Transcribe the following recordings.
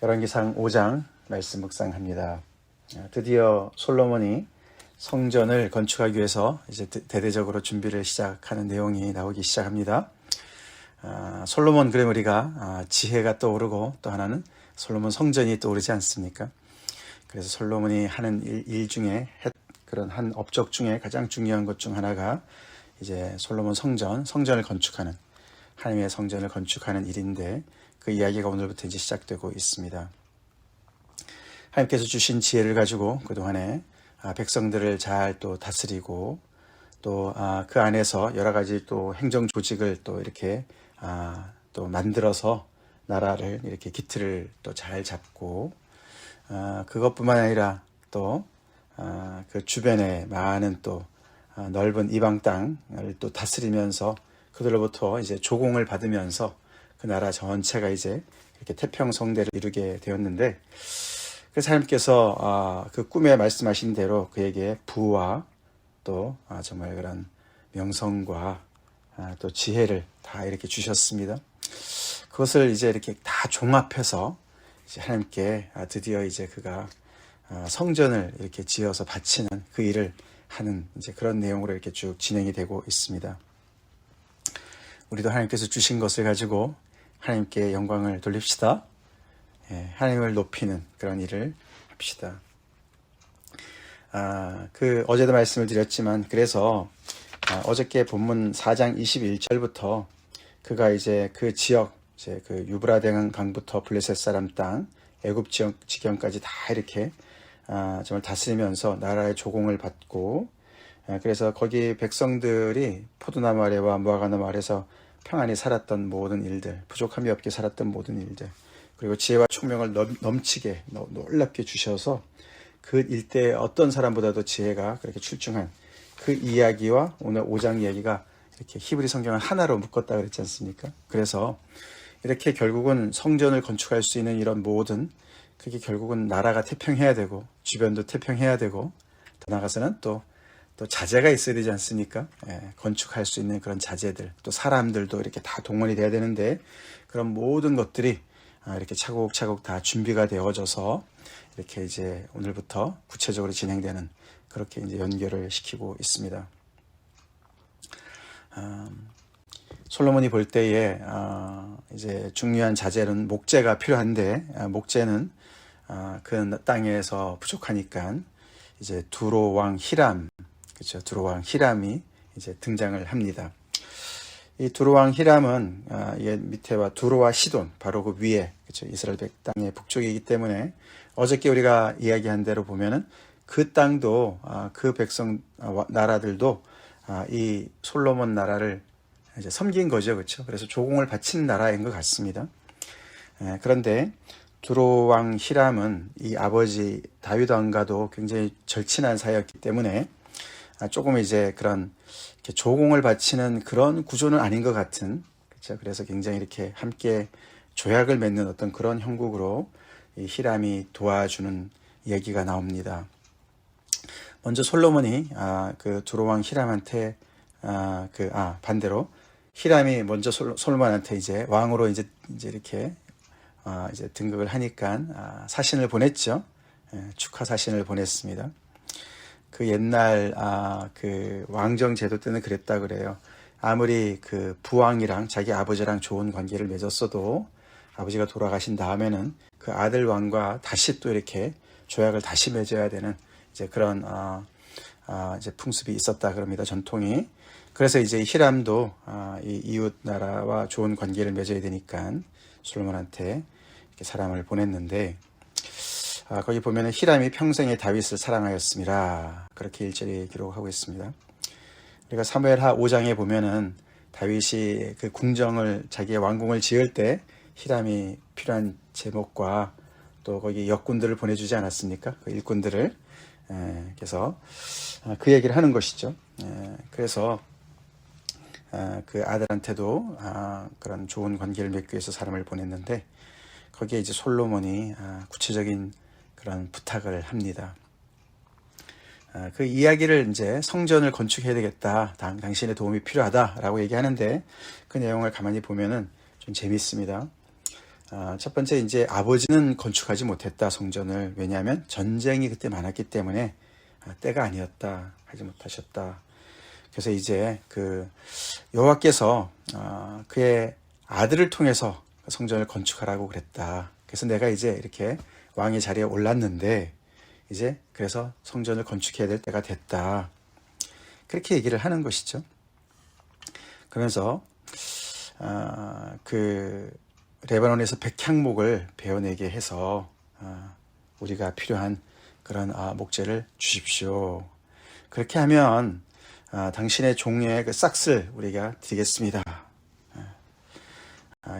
열왕기상 5장 말씀 묵상합니다. 드디어 솔로몬이 성전을 건축하기 위해서 이제 대대적으로 준비를 시작하는 내용이 나오기 시작합니다. 솔로몬, 그럼 우리가 지혜가 떠오르고 또 하나는 솔로몬 성전이 떠오르지 않습니까? 그래서 솔로몬이 하는 일 중에 그런 한 업적 중에 가장 중요한 것 중 하나가 이제 솔로몬 성전을 건축하는, 하나님의 성전을 건축하는 일인데, 그 이야기가 오늘부터 이제 시작되고 있습니다. 하나님께서 주신 지혜를 가지고 그동안에 백성들을 잘 또 다스리고, 또 그 안에서 여러 가지 또 행정 조직을 또 이렇게 또 만들어서 나라를 이렇게 기틀을 또 잘 잡고, 그것뿐만 아니라 또 그 주변에 많은 또 넓은 이방 땅을 또 다스리면서 그들로부터 이제 조공을 받으면서 그 나라 전체가 이제 이렇게 태평성대를 이루게 되었는데, 그래서 하나님께서 그 꿈에 말씀하신 대로 그에게 부와 또 정말 그런 명성과 또 지혜를 다 이렇게 주셨습니다. 그것을 이제 이렇게 다 종합해서 이제 하나님께 드디어 이제 그가 성전을 이렇게 지어서 바치는 그 일을 하는 이제 그런 내용으로 이렇게 쭉 진행이 되고 있습니다. 우리도 하나님께서 주신 것을 가지고 하나님께 영광을 돌립시다. 하나님을 높이는 그런 일을 합시다. 어제도 말씀을 드렸지만, 그래서 어저께 본문 4장 21절부터 그가 이제 그 지역, 이제 그 유브라데 강부터 블레셋 사람 땅, 애굽 지경까지 다 이렇게 정말 다스리면서 나라의 조공을 받고, 그래서 거기 백성들이 포도나무 아래와 무화과나무 아래서 평안히 살았던 모든 일들, 부족함이 없게 살았던 모든 일들, 그리고 지혜와 총명을 넘치게 놀랍게 주셔서 그 일대의 어떤 사람보다도 지혜가 그렇게 출중한 그 이야기와 오늘 5장 이야기가 이렇게 히브리 성경을 하나로 묶었다 그랬지 않습니까? 그래서 이렇게 결국은 성전을 건축할 수 있는 이런 모든, 그게 결국은 나라가 태평해야 되고 주변도 태평해야 되고, 더 나아가서는 또 자재가 있어야 되지 않습니까? 건축할 수 있는 그런 자재들, 또 사람들도 이렇게 다 동원이 돼야 되는데, 그런 모든 것들이 이렇게 차곡차곡 다 준비가 되어져서 이렇게 이제 오늘부터 구체적으로 진행되는, 그렇게 이제 연결을 시키고 있습니다. 솔로몬이 볼 때에 이제 중요한 자재는 목재가 필요한데, 목재는 그 땅에서 부족하니까 이제 두로 왕 히람, 그렇죠? 두로 왕 히람이 이제 등장을 합니다. 이 두로 왕 히람은 밑에와 두로와 시돈, 바로 그 위에, 그렇죠? 이스라엘 땅의 북쪽이기 때문에 어저께 우리가 이야기한 대로 보면은 그 땅도 그 백성 나라들도 이 솔로몬 나라를 이제 섬긴 거죠, 그렇죠? 그래서 조공을 바친 나라인 것 같습니다. 그런데 두로 왕 히람은 이 아버지 다윗 왕과도 굉장히 절친한 사이였기 때문에 조금 이제 그런 이렇게 조공을 바치는 그런 구조는 아닌 것 같은, 그렇죠? 그래서 굉장히 이렇게 함께 조약을 맺는 어떤 그런 형국으로 이 히람이 도와주는 얘기가 나옵니다. 먼저 솔로몬이 그 두로 왕 히람한테 반대로 히람이 먼저 솔로몬한테 이제 왕으로 이제 이렇게 이제 등극을 하니까 사신을 보냈죠. 축하 사신을 보냈습니다. 그 옛날 그 왕정 제도 때는 그랬다 그래요. 아무리 그 부왕이랑 자기 아버지랑 좋은 관계를 맺었어도 아버지가 돌아가신 다음에는 그 아들 왕과 다시 또 이렇게 조약을 다시 맺어야 되는 이제 그런 이제 풍습이 있었다 그럽니다. 전통이. 그래서 이제 히람도 이 이웃 나라와 좋은 관계를 맺어야 되니까 솔로몬한테 이렇게 사람을 보냈는데, 거기 보면은 히람이 평생에 다윗을 사랑하였습니다. 그렇게 1절에 기록하고 있습니다. 우리가 사무엘하 5장에 보면은 다윗이 그 궁정을, 자기의 왕궁을 지을 때 히람이 필요한 제목과 또 거기 역군들을 보내주지 않았습니까? 그 일꾼들을. 그래서 그 얘기를 하는 것이죠. 그래서 그 아들한테도 그런 좋은 관계를 맺기 위해서 사람을 보냈는데, 거기에 이제 솔로몬이 구체적인 그런 부탁을 합니다. 그 이야기를 이제 성전을 건축해야 되겠다, 당신의 도움이 필요하다라고 얘기하는데, 그 내용을 가만히 보면은 좀 재밌습니다. 첫 번째 이제 아버지는 건축하지 못했다 성전을. 왜냐하면 전쟁이 그때 많았기 때문에 때가 아니었다, 하지 못하셨다. 그래서 이제 그 여호와께서 그의 아들을 통해서 성전을 건축하라고 그랬다. 그래서 내가 이제 이렇게 왕의 자리에 올랐는데 이제 그래서 성전을 건축해야 될 때가 됐다. 그렇게 얘기를 하는 것이죠. 그러면서 그 레바논에서 백향목을 베어내게 해서 우리가 필요한 그런 목재를 주십시오. 그렇게 하면 당신의 종의 그 싹스를 우리가 드리겠습니다.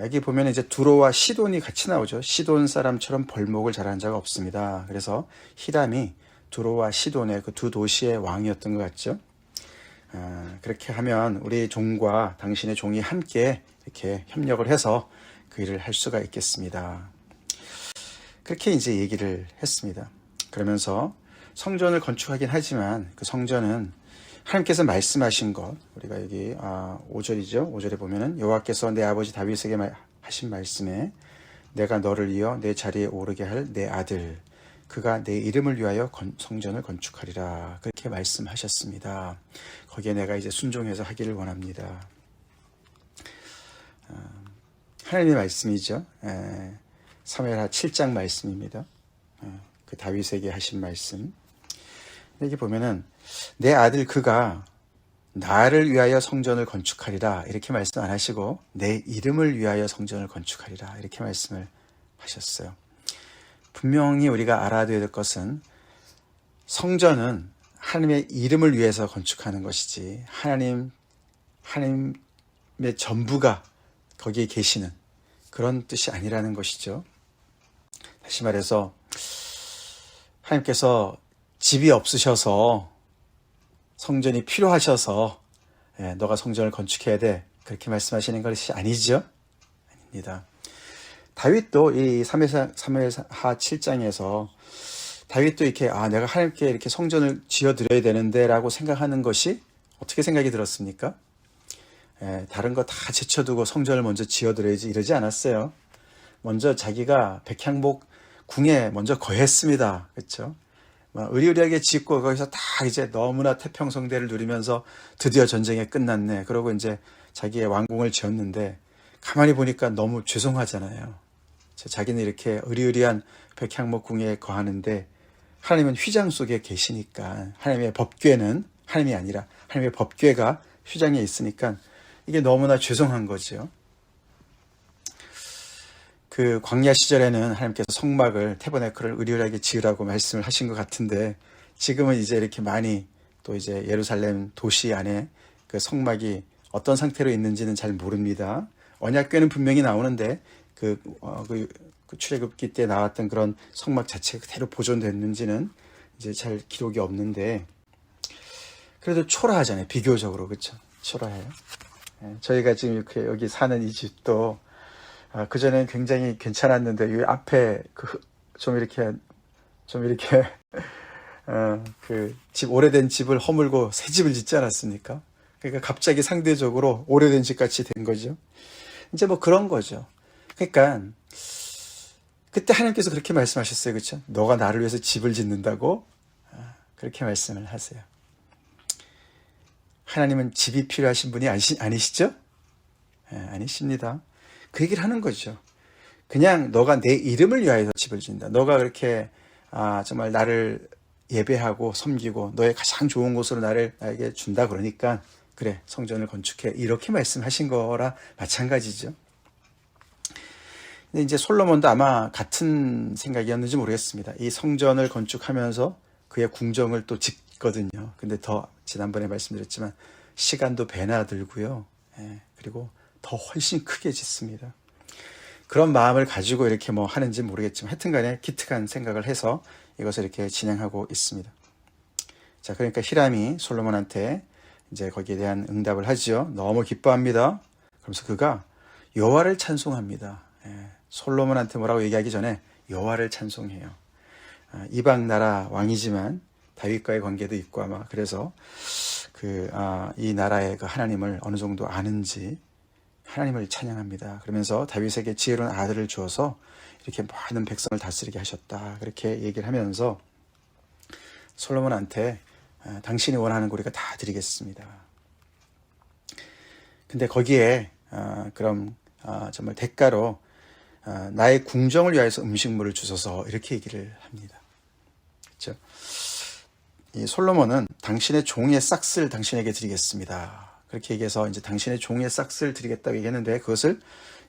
여기 보면 이제 두로와 시돈이 같이 나오죠. 시돈 사람처럼 벌목을 잘한 자가 없습니다. 그래서 히람이 두로와 시돈의 그 두 도시의 왕이었던 것 같죠. 그렇게 하면 우리 종과 당신의 종이 함께 이렇게 협력을 해서 그 일을 할 수가 있겠습니다. 그렇게 이제 얘기를 했습니다. 그러면서 성전을 건축하긴 하지만 그 성전은 하나님께서 말씀하신 것, 우리가 여기 5절이죠. 5절에 보면은 여호와께서 내 아버지 다윗에게 하신 말씀에 내가 너를 이어 내 자리에 오르게 할 내 아들 그가 내 이름을 위하여 성전을 건축하리라. 그렇게 말씀하셨습니다. 거기에 내가 이제 순종해서 하기를 원합니다. 하나님의 말씀이죠. 사무엘하 7장 말씀입니다. 그 다윗에게 하신 말씀. 여기 보면은 내 아들 그가 나를 위하여 성전을 건축하리라 이렇게 말씀 안 하시고 내 이름을 위하여 성전을 건축하리라 이렇게 말씀을 하셨어요. 분명히 우리가 알아둬야 될 것은 성전은 하나님의 이름을 위해서 건축하는 것이지 하나님의 전부가 거기에 계시는 그런 뜻이 아니라는 것이죠. 다시 말해서 하나님께서 집이 없으셔서 성전이 필요하셔서 너가 성전을 건축해야 돼 그렇게 말씀하시는 것이 아니죠. 아닙니다. 다윗도 이 사무엘하 7장에서 다윗도 이렇게 내가 하나님께 이렇게 성전을 지어드려야 되는데 라고 생각하는 것이 어떻게 생각이 들었습니까? 다른 거 다 제쳐두고 성전을 먼저 지어드려야지 이러지 않았어요. 먼저 자기가 백향목 궁에 먼저 거했습니다. 그렇죠? 의리의리하게 짓고 거기서 다 이제 너무나 태평성대를 누리면서 드디어 전쟁이 끝났네. 그러고 이제 자기의 왕궁을 지었는데 가만히 보니까 너무 죄송하잖아요. 자기는 이렇게 의리의리한 백향목 궁에 거하는데 하나님은 휘장 속에 계시니까 하나님의 법궤는 하나님이 아니라 하나님의 법궤가 휘장에 있으니까 이게 너무나 죄송한 거죠. 그 광야 시절에는 하나님께서 성막을 태버네클을 의리의리하게 지으라고 말씀을 하신 것 같은데 지금은 이제 이렇게 많이 또 이제 예루살렘 도시 안에 그 성막이 어떤 상태로 있는지는 잘 모릅니다. 언약궤는 분명히 나오는데 그 출애굽기 때 나왔던 그런 성막 자체가 그대로 보존됐는지는 이제 잘 기록이 없는데 그래도 초라하잖아요. 비교적으로 그렇죠. 초라해요. 저희가 지금 이렇게 여기 사는 이 집도 그전엔 굉장히 괜찮았는데 이 앞에 좀 이렇게 그 집 오래된 집을 허물고 새 집을 짓지 않았습니까? 그러니까 갑자기 상대적으로 오래된 집 같이 된 거죠. 이제 뭐 그런 거죠. 그러니까 그때 하나님께서 그렇게 말씀하셨어요. 그렇죠? 너가 나를 위해서 집을 짓는다고 그렇게 말씀을 하세요. 하나님은 집이 필요하신 분이 아니시죠? 아니십니다. 그 얘기를 하는 거죠. 그냥 너가 내 이름을 위하여 집을 짓는다. 너가 그렇게 정말 나를 예배하고 섬기고 너의 가장 좋은 곳으로 나에게 준다 그러니까 그래 성전을 건축해 이렇게 말씀하신 거라 마찬가지죠. 근데 이제 솔로몬도 아마 같은 생각이었는지 모르겠습니다. 이 성전을 건축하면서 그의 궁정을 또 짓거든요. 근데 더 지난번에 말씀드렸지만 시간도 배나 들고요. 그리고 더 훨씬 크게 짓습니다. 그런 마음을 가지고 이렇게 뭐 하는지 모르겠지만 하여튼 간에 기특한 생각을 해서 이것을 이렇게 진행하고 있습니다. 자, 그러니까 히람이 솔로몬한테 이제 거기에 대한 응답을 하지요. 너무 기뻐합니다. 그러면서 그가 여호와를 찬송합니다. 솔로몬한테 뭐라고 얘기하기 전에 여호와를 찬송해요. 이방 나라 왕이지만 다윗과의 관계도 있고 아마 그래서 이 나라의 그 하나님을 어느 정도 아는지 하나님을 찬양합니다. 그러면서 다윗에게 지혜로운 아들을 주어서 이렇게 많은 백성을 다스리게 하셨다. 그렇게 얘기를 하면서 솔로몬한테 당신이 원하는 거 우리가 다 드리겠습니다. 근데 거기에 그럼 정말 대가로 나의 궁정을 위하여서 음식물을 주소서 이렇게 얘기를 합니다. 그렇죠? 이 솔로몬은 당신의 종의 싹스를 당신에게 드리겠습니다. 그렇게 얘기해서 이제 당신의 종의 싹스를 드리겠다고 얘기했는데 그것을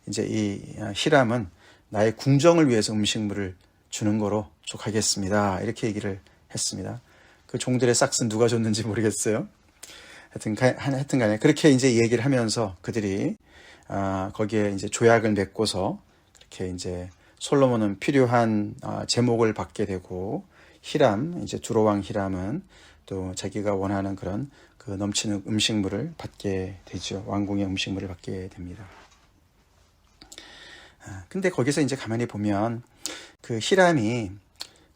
이제 이 히람은 나의 궁정을 위해서 음식물을 주는 거로 족하겠습니다. 이렇게 얘기를 했습니다. 그 종들의 싹스는 누가 줬는지 모르겠어요. 하여튼 간에 그렇게 이제 얘기를 하면서 그들이 거기에 이제 조약을 맺고서 그렇게 이제 솔로몬은 필요한 제목을 받게 되고 히람, 이제 두로왕 히람은 또 자기가 원하는 그런 그 넘치는 음식물을 받게 되죠. 왕궁의 음식물을 받게 됩니다. 근데 거기서 이제 가만히 보면 그 히람이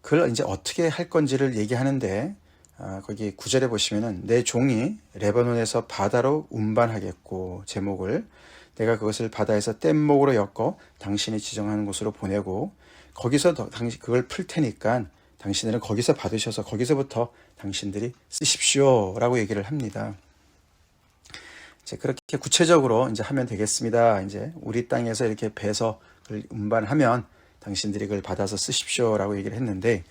그걸 이제 어떻게 할 건지를 얘기하는데 거기 9절에 보시면은 내 종이 레바논에서 바다로 운반하겠고 제목을 내가 그것을 바다에서 뗏목으로 엮어 당신이 지정하는 곳으로 보내고 거기서 당신 그걸 풀 테니까 당신들은 거기서 받으셔서 거기서부터 당신들이 쓰십시오 라고 얘기를 합니다. 이제 그렇게 구체적으로 이제 하면 되겠습니다. 이제 우리 땅에서 이렇게 배서 그걸 운반하면 당신들이 그걸 받아서 쓰십시오 라고 얘기를 했는데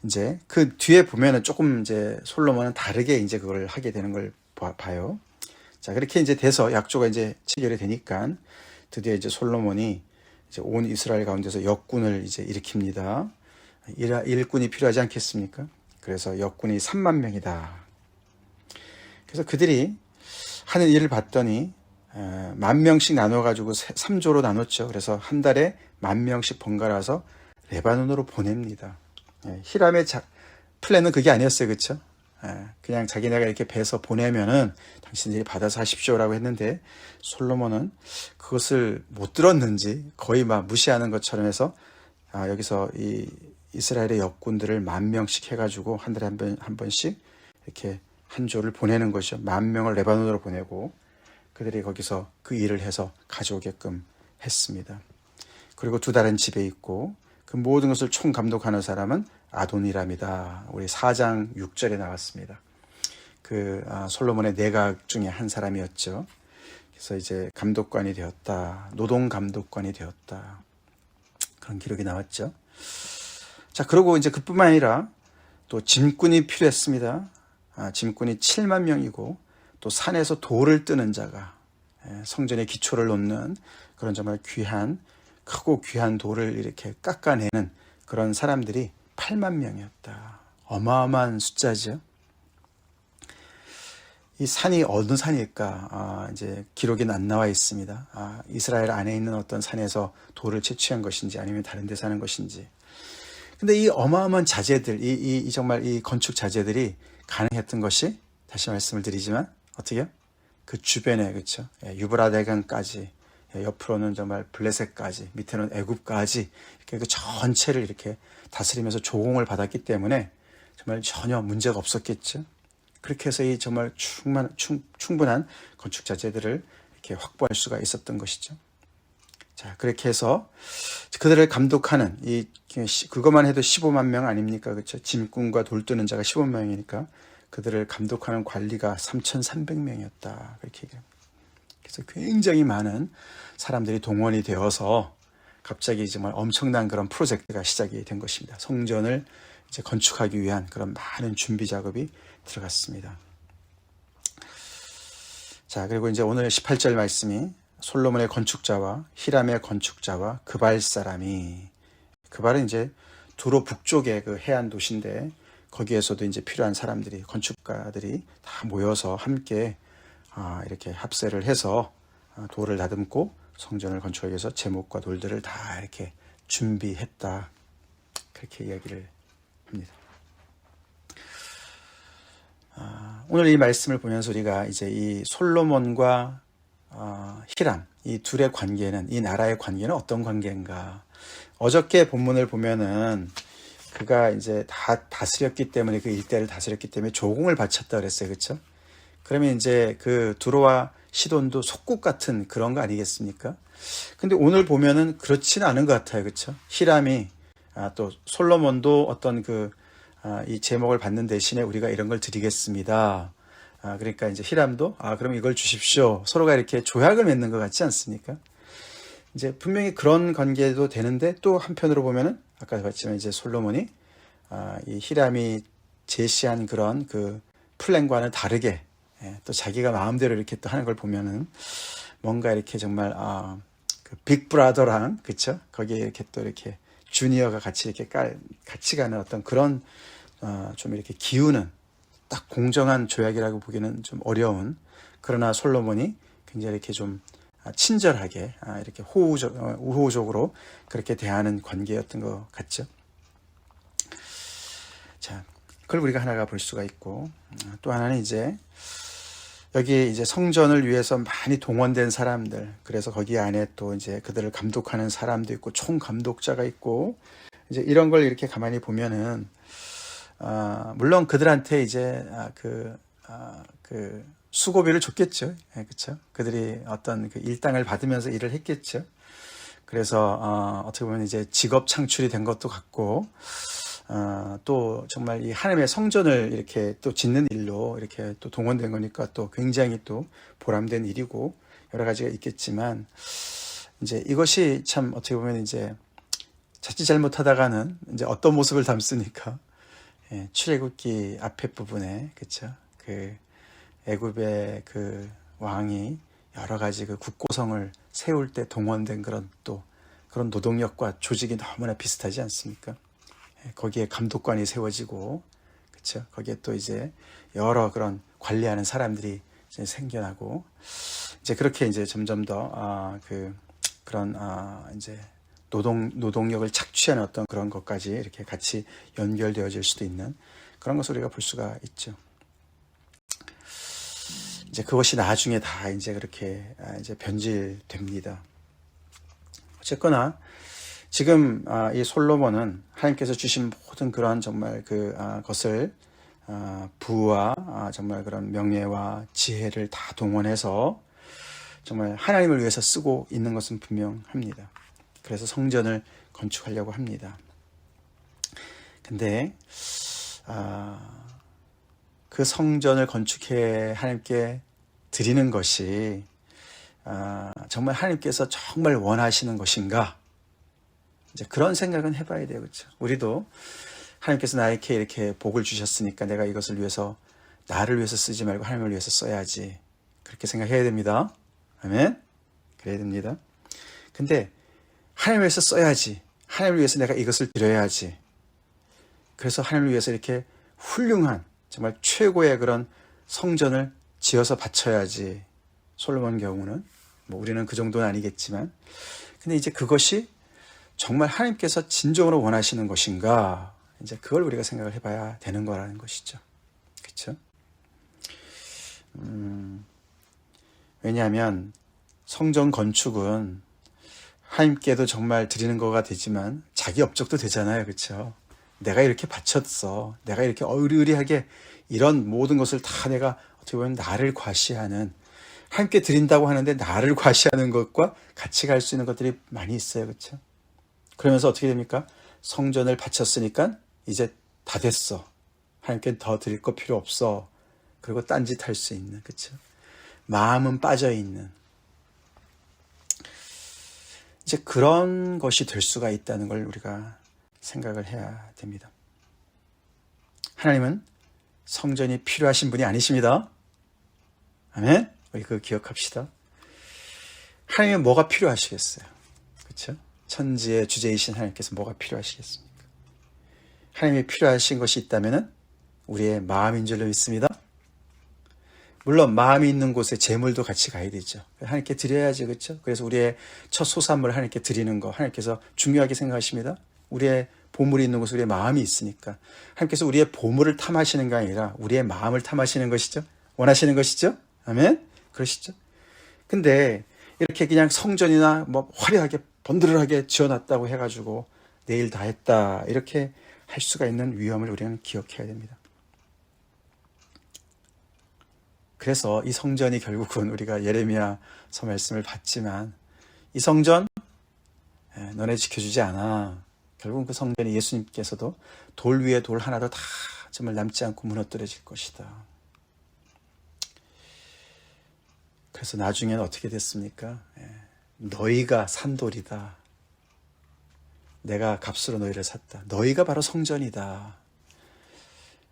이제 그 뒤에 보면은 조금 이제 솔로몬은 다르게 이제 그걸 하게 되는 걸 봐요. 자, 그렇게 이제 돼서 약조가 이제 체결이 되니까 드디어 이제 솔로몬이 이제 온 이스라엘 가운데서 역군을 이제 일으킵니다. 일꾼이 필요하지 않겠습니까? 그래서 역군이 3만 명이다. 그래서 그들이 하는 일을 봤더니 10,000명씩 나눠가지고 3조로 나눴죠. 그래서 한 달에 10,000명씩 번갈아서 레바논으로 보냅니다. 히람의 플랜은 그게 아니었어요. 그렇죠? 그냥 자기네가 이렇게 배서 보내면은 당신들이 받아서 하십시오라고 했는데 솔로몬은 그것을 못 들었는지 거의 막 무시하는 것처럼 해서 여기서 이 이스라엘의 역군들을 10,000명씩 해가지고 한 달에 한 번씩 이렇게 한 조를 보내는 것이죠. 10,000명을 레바논으로 보내고 그들이 거기서 그 일을 해서 가져오게끔 했습니다. 그리고 2달은 집에 있고 그 모든 것을 총감독하는 사람은 아도니람이다. 우리 4장 6절에 나왔습니다. 그 솔로몬의 내각 중에 한 사람이었죠. 그래서 이제 감독관이 되었다. 노동 감독관이 되었다. 그런 기록이 나왔죠. 자, 그리고 이제 그뿐만 아니라 또 짐꾼이 필요했습니다. 짐꾼이 7만 명이고 또 산에서 돌을 뜨는 자가 성전의 기초를 놓는 그런 정말 크고 귀한 돌을 이렇게 깎아내는 그런 사람들이 8만 명이었다. 어마어마한 숫자죠. 이 산이 어느 산일까? 이제 기록에는 안 나와 있습니다. 이스라엘 안에 있는 어떤 산에서 돌을 채취한 것인지 아니면 다른 데 사는 것인지. 근데 이 어마어마한 자재들, 정말 이 건축 자재들이 가능했던 것이 다시 말씀을 드리지만 어떻게요? 그 주변에 그렇죠. 유브라데강까지 옆으로는 정말 블레셋까지 밑에는 애굽까지 이렇게 그 전체를 이렇게 다스리면서 조공을 받았기 때문에 정말 전혀 문제가 없었겠죠. 그렇게 해서 이 정말 충분한 건축 자재들을 이렇게 확보할 수가 있었던 것이죠. 자, 그렇게 해서 그들을 감독하는 그것만 해도 15만 명 아닙니까? 그렇죠? 짐꾼과 돌 뜨는 자가 15만 명이니까 그들을 감독하는 관리가 3,300명이었다. 그렇게 얘기합니다. 그래서 굉장히 많은 사람들이 동원이 되어서 갑자기 정말 엄청난 그런 프로젝트가 시작이 된 것입니다. 성전을 이제 건축하기 위한 그런 많은 준비 작업이 들어갔습니다. 자, 그리고 이제 오늘 18절 말씀이 솔로몬의 건축자와 히람의 건축자와 그발 사람이, 그발은 이제 두로 북쪽의 그 해안 도시인데 거기에서도 이제 필요한 사람들이, 건축가들이 다 모여서 함께 이렇게 합세를 해서 돌을 다듬고 성전을 건축하기 위해서 제목과 돌들을 다 이렇게 준비했다. 그렇게 이야기를 합니다. 오늘 이 말씀을 보면서 우리가 이제 이 솔로몬과 히람, 이 둘의 관계는, 이 나라의 관계는 어떤 관계인가? 어저께 본문을 보면은 그가 이제 다 다스렸기 때문에, 그 일대를 다스렸기 때문에 조공을 바쳤다 그랬어요. 그렇죠? 그러면 이제 그 두로와 시돈도 속국 같은 그런 거 아니겠습니까? 근데 오늘 보면은 그렇지는 않은 것 같아요. 그렇죠? 히람이 또 솔로몬도 어떤 이 제목을 받는 대신에 우리가 이런 걸 드리겠습니다. 그러니까 이제 히람도 그럼 이걸 주십시오. 서로가 이렇게 조약을 맺는 것 같지 않습니까? 이제 분명히 그런 관계도 되는데 또 한편으로 보면은 아까 봤지만 이제 솔로몬이 이 히람이 제시한 그런 플랜과는 다르게 또 자기가 마음대로 이렇게 또 하는 걸 보면은 뭔가 이렇게 정말 빅브라더랑 그쵸? 거기에 이렇게 또 이렇게 주니어가 같이 이렇게 같이 가는 어떤 그런 좀 이렇게 기우는 딱 공정한 조약이라고 보기는 좀 어려운, 그러나 솔로몬이 굉장히 이렇게 좀 친절하게 이렇게 우호적으로 그렇게 대하는 관계였던 것 같죠. 자, 그걸 우리가 하나가 볼 수가 있고, 또 하나는 이제 여기 이제 성전을 위해서 많이 동원된 사람들, 그래서 거기 안에 또 이제 그들을 감독하는 사람도 있고 총 감독자가 있고, 이제 이런 걸 이렇게 가만히 보면은 물론 그들한테 이제 수고비를 줬겠죠. 그렇죠? 그들이 어떤 일당을 받으면서 일을 했겠죠. 그래서 어떻게 보면 이제 직업 창출이 된 것도 같고, 또 정말 이 하나님의 성전을 이렇게 또 짓는 일로 이렇게 또 동원된 거니까 또 굉장히 또 보람된 일이고 여러 가지가 있겠지만, 이제 이것이 참 어떻게 보면 이제 자칫 잘못하다가는 이제 어떤 모습을 담습니까? 출애굽기 앞에 부분에, 그쵸? 애굽의 왕이 여러 가지 국고성을 세울 때 동원된 그런 노동력과 조직이 너무나 비슷하지 않습니까? 거기에 감독관이 세워지고, 그쵸? 거기에 또 이제 여러 그런 관리하는 사람들이 이제 생겨나고, 이제 그렇게 이제 점점 더, 이제 노동력을 착취하는 어떤 그런 것까지 이렇게 같이 연결되어질 수도 있는 그런 것을 우리가 볼 수가 있죠. 이제 그것이 나중에 다 이제 그렇게 이제 변질됩니다. 어쨌거나 지금 이 솔로몬은 하나님께서 주신 모든 그러한 정말 것을 부와 정말 그런 명예와 지혜를 다 동원해서 정말 하나님을 위해서 쓰고 있는 것은 분명합니다. 그래서 성전을 건축하려고 합니다. 근데 그 성전을 건축해 하나님께 드리는 것이 정말 하나님께서 정말 원하시는 것인가? 이제 그런 생각은 해봐야 돼요. 그렇죠? 우리도 하나님께서 나에게 이렇게 복을 주셨으니까 내가 이것을 위해서, 나를 위해서 쓰지 말고 하나님을 위해서 써야지, 그렇게 생각해야 됩니다. 아멘? 그래야 됩니다. 근데 하나님을 위해서 써야지, 하나님을 위해서 내가 이것을 드려야지, 그래서 하나님을 위해서 이렇게 훌륭한 정말 최고의 그런 성전을 지어서 바쳐야지. 솔로몬 경우는 우리는 그 정도는 아니겠지만, 근데 이제 그것이 정말 하나님께서 진정으로 원하시는 것인가, 이제 그걸 우리가 생각을 해봐야 되는 거라는 것이죠. 그렇죠? 왜냐하면 성전 건축은 하나님께도 정말 드리는 거가 되지만 자기 업적도 되잖아요. 그렇죠? 내가 이렇게 바쳤어, 내가 이렇게 의리의리하게 이런 모든 것을 다 내가 어떻게 보면 나를 과시하는, 하나님께 드린다고 하는데 나를 과시하는 것과 같이 갈 수 있는 것들이 많이 있어요. 그렇죠? 그러면서 어떻게 됩니까? 성전을 바쳤으니까 이제 다 됐어, 하나님께 더 드릴 거 필요 없어, 그리고 딴짓 할 수 있는, 그렇죠? 마음은 빠져 있는, 이제 그런 것이 될 수가 있다는 걸 우리가 생각을 해야 됩니다. 하나님은 성전이 필요하신 분이 아니십니다. 아멘? 우리 그거 기억합시다. 하나님은 뭐가 필요하시겠어요? 그렇죠? 천지의 주제이신 하나님께서 뭐가 필요하시겠습니까? 하나님이 필요하신 것이 있다면 우리의 마음인 줄로 믿습니다. 물론 마음이 있는 곳에 재물도 같이 가야 되죠. 하나님께 드려야지, 그렇죠? 그래서 우리의 첫 소산물을 하나님께 드리는 거 하나님께서 중요하게 생각하십니다. 우리의 보물이 있는 곳에 우리의 마음이 있으니까 하나님께서 우리의 보물을 탐하시는 게 아니라 우리의 마음을 탐하시는 것이죠. 원하시는 것이죠. 아멘? 그러시죠. 근데 이렇게 그냥 성전이나 화려하게 번들하게 지어놨다고 해가지고 내일 다 했다, 이렇게 할 수가 있는 위험을 우리는 기억해야 됩니다. 그래서 이 성전이 결국은 우리가 예레미야서 말씀을 봤지만 이 성전 너네 지켜주지 않아. 결국은 그 성전이 예수님께서도 돌 위에 돌 하나도 다 정말 남지 않고 무너뜨려질 것이다. 그래서 나중에는 어떻게 됐습니까? 너희가 산 돌이다. 내가 값으로 너희를 샀다. 너희가 바로 성전이다.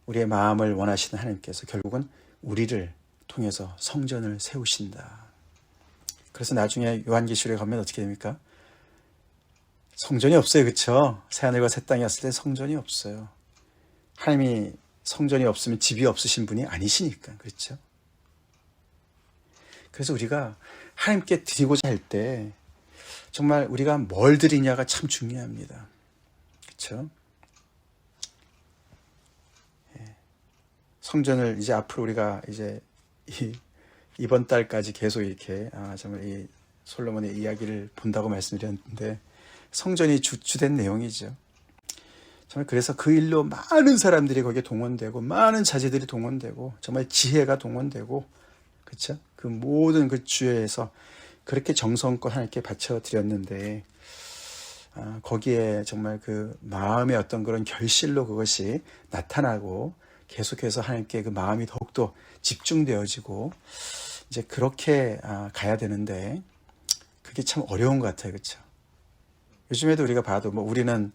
우리의 마음을 원하시는 하나님께서 결국은 우리를 통해서 성전을 세우신다. 그래서 나중에 요한계시록에 가면 어떻게 됩니까? 성전이 없어요. 그렇죠? 새하늘과 새 땅이 왔을 때 성전이 없어요. 하나님이 성전이 없으면 집이 없으신 분이 아니시니까. 그렇죠? 그래서 우리가 하나님께 드리고자 할 때 정말 우리가 뭘 드리냐가 참 중요합니다. 그렇죠? 성전을 이제 앞으로 우리가 이제 이번 달까지 계속 이렇게 정말 이 솔로몬의 이야기를 본다고 말씀드렸는데 성전이 주된 내용이죠. 정말 그래서 그 일로 많은 사람들이 거기에 동원되고 많은 자제들이 동원되고 정말 지혜가 동원되고 그렇죠? 그 모든 그 주에서 그렇게 정성껏 하나님께 바쳐 드렸는데 거기에 정말 그 마음의 어떤 그런 결실로 그것이 나타나고 계속해서 하나님께 그 마음이 더욱더 집중되어지고 이제 그렇게 가야 되는데 그게 참 어려운 것 같아요. 그렇죠? 요즘에도 우리가 봐도 뭐 우리는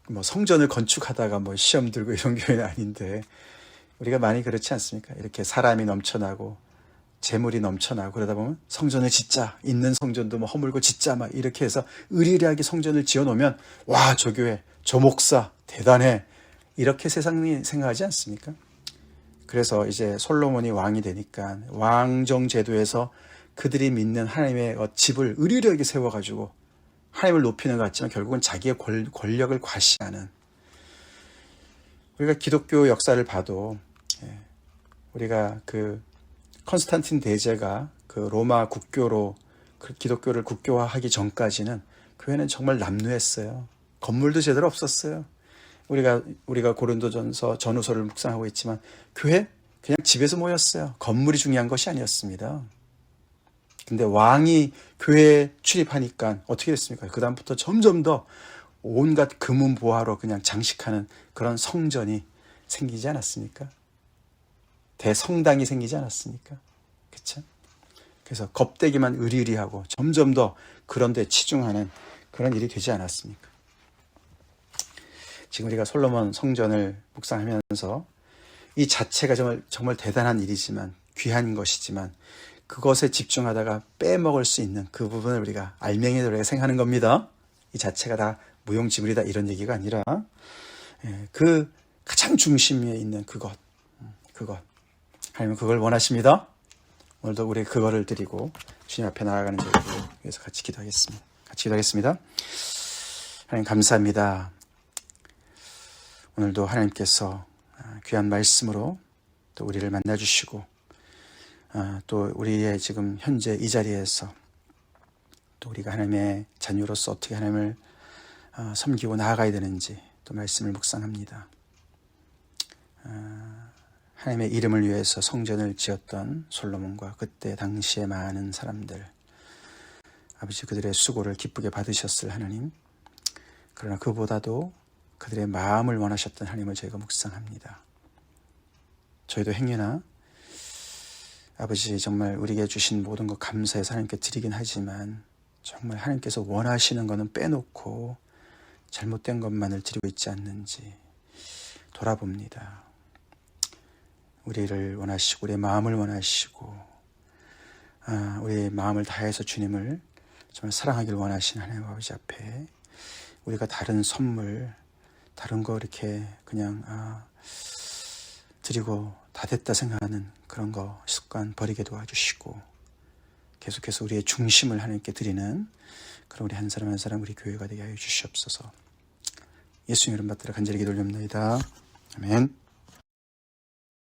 뭐 성전을 건축하다가 뭐 시험 들고 이런 교회는 아닌데 우리가 많이 그렇지 않습니까? 이렇게 사람이 넘쳐나고 재물이 넘쳐나고 그러다 보면 성전을 짓자, 있는 성전도 뭐 허물고 짓자 막 이렇게 해서 의리하게 성전을 지어놓으면 와, 저 교회, 저 목사 대단해 이렇게 세상이 생각하지 않습니까? 그래서 이제 솔로몬이 왕이 되니까 왕정 제도에서 그들이 믿는 하나님의 집을 의리하게 세워가지고 하나님을 높이는 것 같지만 결국은 자기의 권력을 과시하는, 우리가 기독교 역사를 봐도 우리가 그 컨스탄틴 대제가 그 로마 국교로 그 기독교를 국교화하기 전까지는 교회는 정말 남루했어요. 건물도 제대로 없었어요. 우리가 고린도전서 전후서를 묵상하고 있지만 교회 그냥 집에서 모였어요. 건물이 중요한 것이 아니었습니다. 근데 왕이 교회에 출입하니까 어떻게 됐습니까? 그 다음부터 점점 더 온갖 금은보화로 그냥 장식하는 그런 성전이 생기지 않았습니까? 대성당이 생기지 않았습니까? 그렇죠? 그래서 겁대기만 의리의리하고 점점 더 그런 데 치중하는 그런 일이 되지 않았습니까? 지금 우리가 솔로몬 성전을 묵상하면서 이 자체가 정말 대단한 일이지만 귀한 것이지만 그것에 집중하다가 빼먹을 수 있는 그 부분을 우리가 알맹이로 생각하는 겁니다. 이 자체가 다 무용지물이다 이런 얘기가 아니라 그 가장 중심에 있는 그것 하나님은 그걸 원하십니다. 오늘도 우리 그거를 드리고 주님 앞에 나아가는 저희를 위해서 같이 기도하겠습니다. 하나님 감사합니다. 오늘도 하나님께서 귀한 말씀으로 또 우리를 만나주시고 또 우리의 지금 현재 이 자리에서 또 우리가 하나님의 자녀로서 어떻게 하나님을 섬기고 나아가야 되는지 또 말씀을 묵상합니다. 하나님의 이름을 위해서 성전을 지었던 솔로몬과 그때 당시에 많은 사람들, 아버지 그들의 수고를 기쁘게 받으셨을 하나님, 그러나 그보다도 그들의 마음을 원하셨던 하나님을 저희가 묵상합니다. 저희도 행여나 아버지 정말 우리에게 주신 모든 것 감사해서 하나님께 드리긴 하지만 정말 하나님께서 원하시는 것은 빼놓고 잘못된 것만을 드리고 있지 않는지 돌아봅니다. 우리를 원하시고 우리의 마음을 원하시고 우리의 마음을 다해서 주님을 정말 사랑하기를 원하시는 하나님 아버지 앞에 우리가 다른 선물 다른 거 이렇게 그냥 드리고 다 됐다 생각하는 그런 거 습관 버리게 도와주시고 계속해서 우리의 중심을 하나님께 드리는 그런 우리 한 사람 한 사람 우리 교회가 되게 하여 주시옵소서. 예수님 이름 받들어 간절히 기도를 올립니다. 아멘.